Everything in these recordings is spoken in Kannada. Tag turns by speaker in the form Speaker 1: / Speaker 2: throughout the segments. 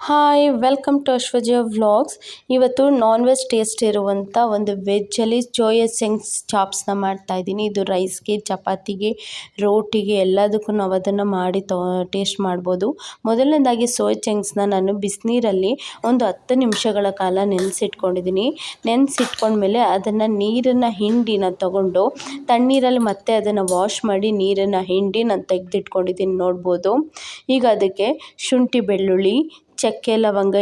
Speaker 1: Hi welcome to Ashwaja vlogs. ಇವತ್ತು ನಾನ್ ವೆಜ್ ಟೇಸ್ಟ್ ಇರುವಂಥ ಒಂದು ವೆಜ್ಜಲ್ಲಿ ಸೋಯಾ ಚಂಕ್ಸ್ ಚಾಪ್ಸ್ನ ಮಾಡ್ತಾಯಿದ್ದೀನಿ. ಇದು ರೈಸ್ಗೆ, ಚಪಾತಿಗೆ, ರೋಟಿಗೆ ಎಲ್ಲದಕ್ಕೂ ನಾವು ಅದನ್ನು ಮಾಡಿ ಟೇಸ್ಟ್ ಮಾಡ್ಬೋದು. ಮೊದಲನೇದಾಗಿ ಸೋಯಾ ಚಂಕ್ಸ್ನ ನಾನು ಬಿಸಿನೀರಲ್ಲಿ ಒಂದು 10 ನಿಮಿಷಗಳ ಕಾಲ ನೆನೆಸಿಟ್ಕೊಂಡಿದ್ದೀನಿ. ನೆನೆಸಿಟ್ಕೊಂಡ್ಮೇಲೆ ಅದನ್ನು ನೀರನ್ನು ಹಿಂಡಿ ನಾನು ತಗೊಂಡು ತಣ್ಣೀರಲ್ಲಿ ಮತ್ತೆ ಅದನ್ನು ವಾಶ್ ಮಾಡಿ ನೀರನ್ನು ಹಿಂಡಿ ನಾನು ತೆಗೆದಿಟ್ಕೊಂಡಿದ್ದೀನಿ ನೋಡ್ಬೋದು. ಈಗ ಅದಕ್ಕೆ ಶುಂಠಿ, ಬೆಳ್ಳುಳ್ಳಿ, ಚಕ್ಕೆ, ಲವಂಗ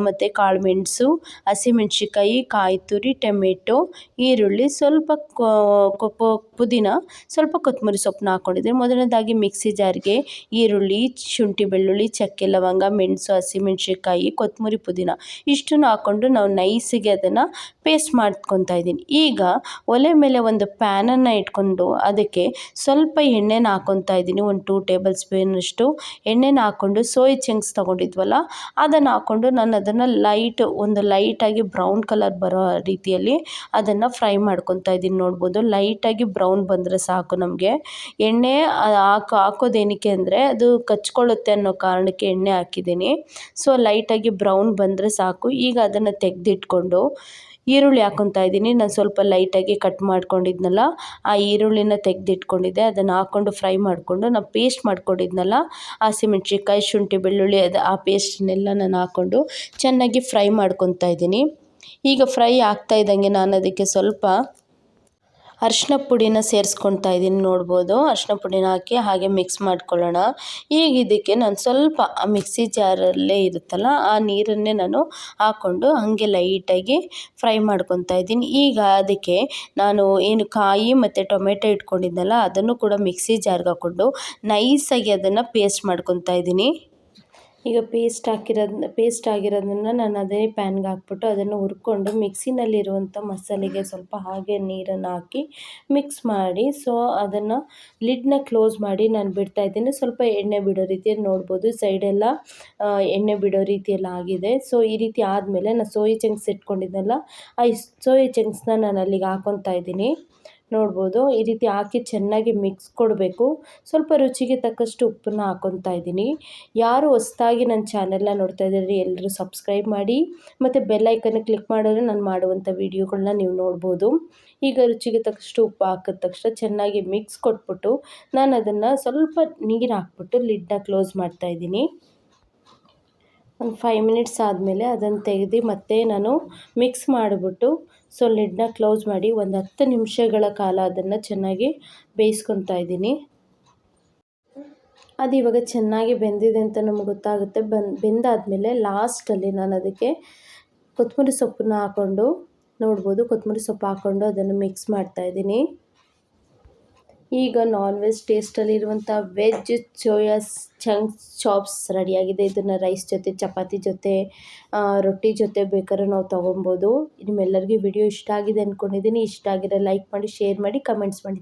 Speaker 1: ಮತ್ತು ಕಾಳುಮೆಣಸು, ಹಸಿಮೆಣ್ಸಿಕಾಯಿ, ಕಾಯಿ ತುರಿ, ಟೊಮೆಟೊ, ಈರುಳ್ಳಿ, ಸ್ವಲ್ಪ ಪುದೀನ, ಸ್ವಲ್ಪ ಕೊತ್ತಂಬರಿ ಸೊಪ್ಪನ್ನ ಹಾಕ್ಕೊಂಡಿದ್ದೀನಿ. ಮೊದಲನೇದಾಗಿ ಮಿಕ್ಸಿ ಜಾರ್ಗೆ ಈರುಳ್ಳಿ, ಶುಂಠಿ, ಬೆಳ್ಳುಳ್ಳಿ, ಚಕ್ಕೆ, ಲವಂಗ, ಮೆಣಸು, ಹಸಿಮೆಣ್ಸಿಕಾಯಿ, ಕೊತ್ತಂಬರಿ, ಪುದೀನ ಇಷ್ಟನ್ನು ಹಾಕ್ಕೊಂಡು ನಾವು ನೈಸಿಗೆ ಅದನ್ನು ಪೇಸ್ಟ್ ಮಾಡ್ಕೊತಾ ಇದ್ದೀನಿ. ಈಗ ಒಲೆ ಮೇಲೆ ಒಂದು ಪ್ಯಾನನ್ನು ಇಟ್ಕೊಂಡು ಅದಕ್ಕೆ ಸ್ವಲ್ಪ ಎಣ್ಣೆನ ಹಾಕ್ಕೊತಾ ಇದ್ದೀನಿ. ಒಂದು 2 ಟೇಬಲ್ ಸ್ಪೂನಷ್ಟು ಎಣ್ಣೆನ ಹಾಕ್ಕೊಂಡು ಸೋಯಾ ಚಂಕ್ಸ್ ತೊಗೊಂಡಿದ್ವಲ್ಲ ಅದನ್ನು ಹಾಕ್ಕೊಂಡು ನಾನು ಅದನ್ನು ಲೈಟಾಗಿ ಬ್ರೌನ್ ಕಲರ್ ಬರೋ ರೀತಿಯಲ್ಲಿ ಅದನ್ನು ಫ್ರೈ ಮಾಡ್ಕೊತಾ ಇದ್ದೀನಿ ನೋಡ್ಬೋದು. ಲೈಟಾಗಿ ಬ್ರೌನ್ ಬಂದರೆ ಸಾಕು ನಮಗೆ. ಎಣ್ಣೆ ಹಾಕೋದೇನಕ್ಕೆ ಅಂದರೆ ಅದು ಕಚ್ಕೊಳ್ಳುತ್ತೆ ಅನ್ನೋ ಕಾರಣಕ್ಕೆ ಎಣ್ಣೆ ಹಾಕಿದ್ದೀನಿ. ಸೊ ಲೈಟಾಗಿ ಬ್ರೌನ್ ಬಂದರೆ ಸಾಕು. ಈಗ ಅದನ್ನು ತೆಗೆದಿಟ್ಕೊಂಡು ಈರುಳ್ಳಿ ಹಾಕ್ಕೊತಾ ಇದ್ದೀನಿ. ನಾನು ಸ್ವಲ್ಪ ಲೈಟಾಗಿ ಕಟ್ ಮಾಡ್ಕೊಂಡಿದ್ನಲ್ಲ ಆ ಈರುಳ್ಳಿನ ತೆಗೆದಿಟ್ಕೊಂಡಿದ್ದೆ. ಅದನ್ನು ಹಾಕ್ಕೊಂಡು ಫ್ರೈ ಮಾಡಿಕೊಂಡು ನಾನು ಪೇಸ್ಟ್ ಮಾಡ್ಕೊಂಡಿದ್ನಲ್ಲ ಹಸಿಮೆಣ್ಸಿಕಾಯಿ, ಶುಂಠಿ, ಬೆಳ್ಳುಳ್ಳಿ ಆ ಪೇಸ್ಟ್ನೆಲ್ಲ ನಾನು ಹಾಕ್ಕೊಂಡು ಚೆನ್ನಾಗಿ ಫ್ರೈ ಮಾಡ್ಕೊತಾ ಇದ್ದೀನಿ. ಈಗ ಫ್ರೈ ಆಗ್ತಾ ಇದ್ದಂಗೆ ನಾನು ಅದಕ್ಕೆ ಸ್ವಲ್ಪ ಅರಿಶಿನ ಪುಡಿನ ಸೇರಿಸ್ಕೊತಾ ಇದ್ದೀನಿ ನೋಡ್ಬೋದು. ಅರಿಶಿನ ಪುಡಿನ ಹಾಕಿ ಹಾಗೆ ಮಿಕ್ಸ್ ಮಾಡ್ಕೊಳ್ಳೋಣ. ಈಗ ಇದಕ್ಕೆ ನಾನು ಸ್ವಲ್ಪ ಮಿಕ್ಸಿ ಜಾರಲ್ಲೇ ಇರುತ್ತಲ್ಲ ಆ ನೀರನ್ನೇ ನಾನು ಹಾಕ್ಕೊಂಡು ಹಾಗೆ ಲೈಟಾಗಿ ಫ್ರೈ ಮಾಡ್ಕೊತಾ ಇದ್ದೀನಿ. ಈಗ ಅದಕ್ಕೆ ನಾನು ಏನು ಕಾಯಿ ಮತ್ತು ಟೊಮೆಟೊ ಇಟ್ಕೊಂಡಿದ್ನಲ್ಲ ಅದನ್ನು ಕೂಡ ಮಿಕ್ಸಿ ಜಾರ್ಗೆ ಹಾಕ್ಕೊಂಡು ನೈಸಾಗಿ ಅದನ್ನು ಪೇಸ್ಟ್ ಮಾಡ್ಕೊತಾ ಇದ್ದೀನಿ. ಈಗ ಪೇಸ್ಟ್ ಆಗಿರೋದನ್ನು ನಾನು ಅದೇ ಪ್ಯಾನ್ಗೆ ಹಾಕ್ಬಿಟ್ಟು ಅದನ್ನು ಹುರ್ಕೊಂಡು ಮಿಕ್ಸಿನಲ್ಲಿರುವಂಥ ಮಸಾಲೆಗೆ ಸ್ವಲ್ಪ ಹಾಗೆ ನೀರನ್ನು ಹಾಕಿ ಮಿಕ್ಸ್ ಮಾಡಿ ಅದನ್ನು ಲಿಡ್ನ ಕ್ಲೋಸ್ ಮಾಡಿ ನಾನು ಬಿಡ್ತಾಯಿದ್ದೀನಿ. ಸ್ವಲ್ಪ ಎಣ್ಣೆ ಬಿಡೋ ರೀತಿಯಲ್ಲಿ ನೋಡ್ಬೋದು. ಸೈಡೆಲ್ಲ ಎಣ್ಣೆ ಬಿಡೋ ರೀತಿಯೆಲ್ಲ ಆಗಿದೆ. ಸೊ ಈ ರೀತಿ ಆದಮೇಲೆ ನಾನು ಸೋಯಾ ಚಂಕ್ಸ್ ಇಟ್ಕೊಂಡಿದ್ನಲ್ಲ ಆ ಸೋಯಾ ಚಂಕ್ಸ್ನ ನಾನು ಅಲ್ಲಿಗೆ ಹಾಕ್ಕೊತಾ ಇದ್ದೀನಿ ನೋಡ್ಬೋದು. ಈ ರೀತಿ ಹಾಕಿ ಚೆನ್ನಾಗಿ ಮಿಕ್ಸ್ ಕೊಡಬೇಕು. ಸ್ವಲ್ಪ ರುಚಿಗೆ ತಕ್ಕಷ್ಟು ಉಪ್ಪನ್ನ ಹಾಕ್ಕೊತಾ ಇದ್ದೀನಿ. ಯಾರು ಹೊಸ್ದಾಗಿ ನನ್ನ ಚಾನೆಲ್ನ ನೋಡ್ತಾ ಇದ್ದೀರಿ ಎಲ್ಲರೂ ಸಬ್ಸ್ಕ್ರೈಬ್ ಮಾಡಿ ಮತ್ತು ಬೆಲ್ ಐಕನ್ನ ಕ್ಲಿಕ್ ಮಾಡಿದ್ರೆ ನಾನು ಮಾಡುವಂಥ ವೀಡಿಯೋಗಳನ್ನ ನೀವು ನೋಡ್ಬೋದು. ಈಗ ರುಚಿಗೆ ತಕ್ಕಷ್ಟು ಉಪ್ಪು ಹಾಕಿದ ತಕ್ಷಣ ಚೆನ್ನಾಗಿ ಮಿಕ್ಸ್ ಕೊಟ್ಬಿಟ್ಟು ನಾನು ಅದನ್ನು ಸ್ವಲ್ಪ ನೀರು ಹಾಕ್ಬಿಟ್ಟು ಲಿಡ್ನ ಕ್ಲೋಸ್ ಮಾಡ್ತಾಯಿದ್ದೀನಿ. ಒಂದು 5 ಮಿನಿಟ್ಸ್ ಆದಮೇಲೆ ಅದನ್ನು ತೆಗೆದು ಮತ್ತೆ ನಾನು ಮಿಕ್ಸ್ ಮಾಡಿಬಿಟ್ಟು ಲಿಡ್ನ ಕ್ಲೋಸ್ ಮಾಡಿ ಒಂದು 10 ನಿಮಿಷಗಳ ಕಾಲ ಅದನ್ನು ಚೆನ್ನಾಗಿ ಬೇಯಿಸ್ಕೊತಾ ಇದ್ದೀನಿ. ಅದು ಇವಾಗ ಚೆನ್ನಾಗಿ ಬೆಂದಿದೆ ಅಂತ ನಮ್ಗೆ ಗೊತ್ತಾಗುತ್ತೆ. ಬೆಂದಾದಮೇಲೆ ಲಾಸ್ಟಲ್ಲಿ ನಾನು ಅದಕ್ಕೆ ಕೊತ್ತಂಬರಿ ಸೊಪ್ಪನ್ನ ಹಾಕ್ಕೊಂಡು ನೋಡ್ಬೋದು. ಕೊತ್ತಂಬರಿ ಸೊಪ್ಪು ಹಾಕ್ಕೊಂಡು ಅದನ್ನು ಮಿಕ್ಸ್ ಮಾಡ್ತಾಯಿದ್ದೀನಿ. ಈಗ ನಾನ್ ವೆಜ್ ಟೇಸ್ಟಲ್ಲಿರುವಂಥ ವೆಜ್ ಸೋಯಾ ಚಂಕ್ಸ್ ಚಾಪ್ಸ್ ರೆಡಿಯಾಗಿದೆ. ಇದನ್ನು ರೈಸ್ ಜೊತೆ, ಚಪಾತಿ ಜೊತೆ, ರೊಟ್ಟಿ ಜೊತೆ ಬೇಕಾದ್ರೂ ನಾವು ತೊಗೊಬೋದು. ನಿಮ್ಮೆಲ್ಲರಿಗೂ ವಿಡಿಯೋ ಇಷ್ಟ ಆಗಿದೆ ಅಂದ್ಕೊಂಡಿದ್ದೀನಿ. ಇಷ್ಟ ಆಗಿರೋ ಲೈಕ್ ಮಾಡಿ, ಶೇರ್ ಮಾಡಿ, ಕಮೆಂಟ್ಸ್ ಮಾಡಿ.